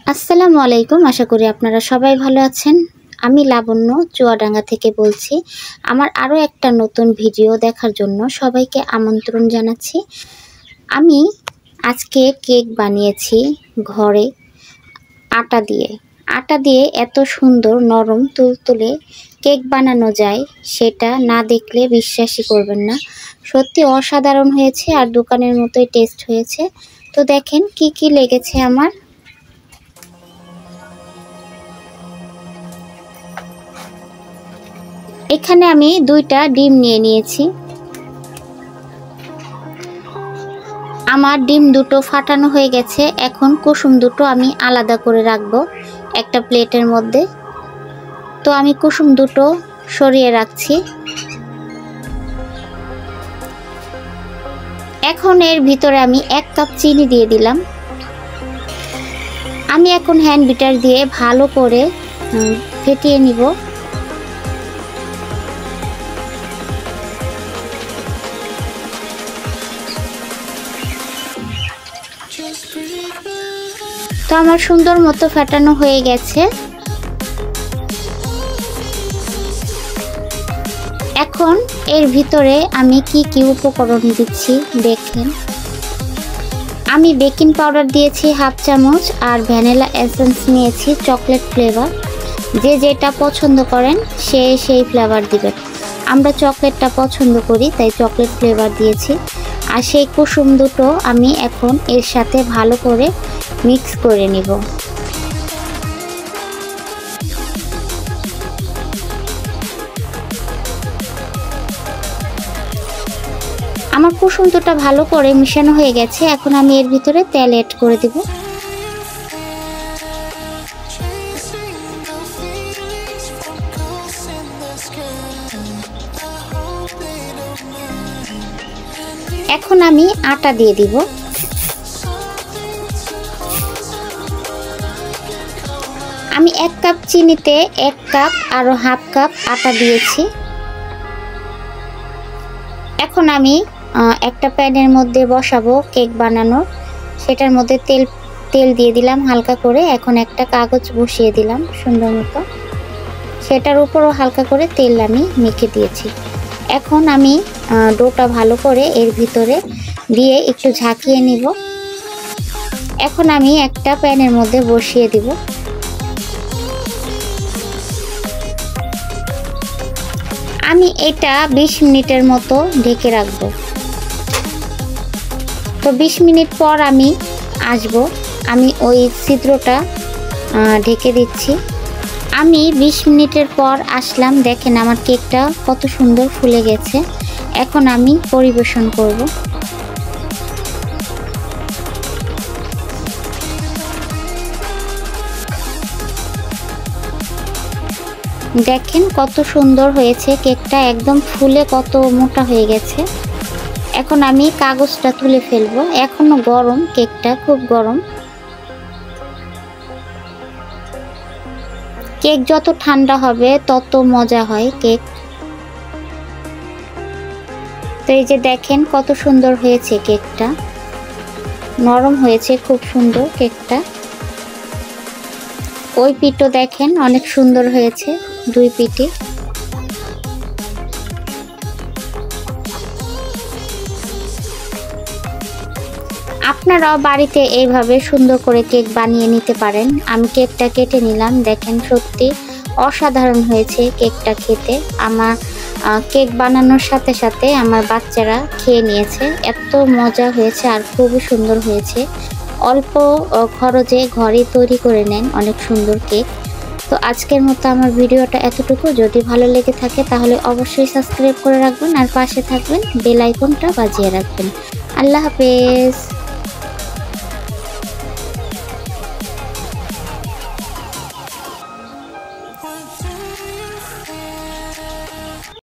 আসসালামু আলাইকুম। আশা করি আপনারা সবাই ভালো আছেন। আমি লাবণ্য চুয়াডাঙ্গা থেকে বলছি। আমার আরও একটা নতুন ভিডিও দেখার জন্য সবাইকে আমন্ত্রণ জানাচ্ছি। আমি আজকে কেক বানিয়েছি ঘরে আটা দিয়ে এত সুন্দর নরম তুলতুলে কেক বানানো যায় সেটা না দেখলে বিশ্বাসই করবেন না। সত্যি অসাধারণ হয়েছে আর দোকানের মতোই টেস্ট হয়েছে। তো দেখেন কি কি লেগেছে আমার। এখানে আমি 2টা ডিম নিয়ে নিয়েছি। আমার ডিম দুটো ফাটানো হয়ে গেছে। এখন কুসুম দুটো আমি আলাদা করে রাখবো একটা প্লেটের মধ্যে। তো আমি কুসুম দুটো সরিয়ে রাখছি। এখন এর ভিতরে আমি 1 কাপ চিনি দিয়ে দিলাম। আমি এখন হ্যান্ড বিটার দিয়ে ভালো করে ফেটিয়ে নিব। তো আমার সুন্দর মতো ফেটানো হয়ে গেছে। এখন এর ভিতরে আমি কি কি উপকরণ দিচ্ছি দেখেন। আমি বেকিং পাউডার দিয়েছি 1/2 চামচ আর ভ্যানিলা এসেন্স নিয়েছি চকলেট ফ্লেভার। যে যেটা পছন্দ করেন সেই ফ্লেভার দিবেন। আমরা চকলেটটা পছন্দ করি তাই চকলেট ফ্লেভার দিয়েছি। আর সেই কুসুম দুটো আমি এখন এর সাথে ভালো করে মিক্স করে নিব। আমার কুসুম দুটো ভালো করে মিশানো হয়ে গেছে। এখন আমি এর ভিতরে তেল অ্যাড করে দেব। এখন আমি আটা দিয়ে দিব। আমি 1 কাপ চিনিতে 1 কাপ আরো 1/2 কাপ আটা দিয়েছি। এখন আমি একটা প্যানের মধ্যে বসাবো কেক বানানোর। সেটার মধ্যে তেল দিয়ে দিলাম হালকা করে। এখন একটা কাগজ বসিয়ে দিলাম সুন্দর মতো। সেটার উপরও হালকা করে তেল আমি মেখে দিয়েছি। এখন আমি ডোটা ভালো করে এর ভিতরে দিয়ে একটু ঝাঁকিয়ে নিব। এখন আমি একটা প্যানের মধ্যে বসিয়ে দিব। আমি এটা 20 মিনিটের মতো ঢেকে রাখবো। তো 20 মিনিট পর আমি আসব। আমি ওই ছিদ্রটা ঢেকে দিচ্ছি। আমি 20 মিনিটের পর আসলাম। দেখেন আমার কেকটা কত সুন্দর ফুলে গেছে। এখন আমি পরিবেশন করব। দেখেন কত সুন্দর হয়েছে কেকটা, একদম ফুলে কত মোটা হয়ে গেছে। এখন আমি কাগজটা তুলে ফেলবো। এখনো গরম, কেকটা খুব গরম। কেক যত ঠান্ডা হবে তত মজা হয় কেক। তো এই যে দেখেন কত সুন্দর হয়েছে কেকটা, নরম হয়েছে খুব সুন্দর কেকটা। ওই পিঠও দেখেন অনেক সুন্দর হয়েছে, 2 পিঠে। আপনারাও বাড়িতে এইভাবে সুন্দর করে কেক বানিয়ে নিতে পারেন। আমি কেকটা কেটে নিলাম। দেখেন সত্যি অসাধারণ হয়েছে কেকটা খেতে। আমার কেক বানানোর সাথে সাথে আমার বাচ্চারা খেয়ে নিয়েছে। এত মজা হয়েছে আর খুবই সুন্দর হয়েছে। অল্প খরচে ঘরে তৈরি করে নেন অনেক সুন্দর কেক। তো আজকের মতো আমার ভিডিওটা এতটুকু। যদি ভালো লেগে থাকে তাহলে অবশ্যই সাবস্ক্রাইব করে রাখবেন আর পাশে থাকবেন, বেল আইকনটা বাজিয়ে রাখবেন। আল্লাহ হাফেজ।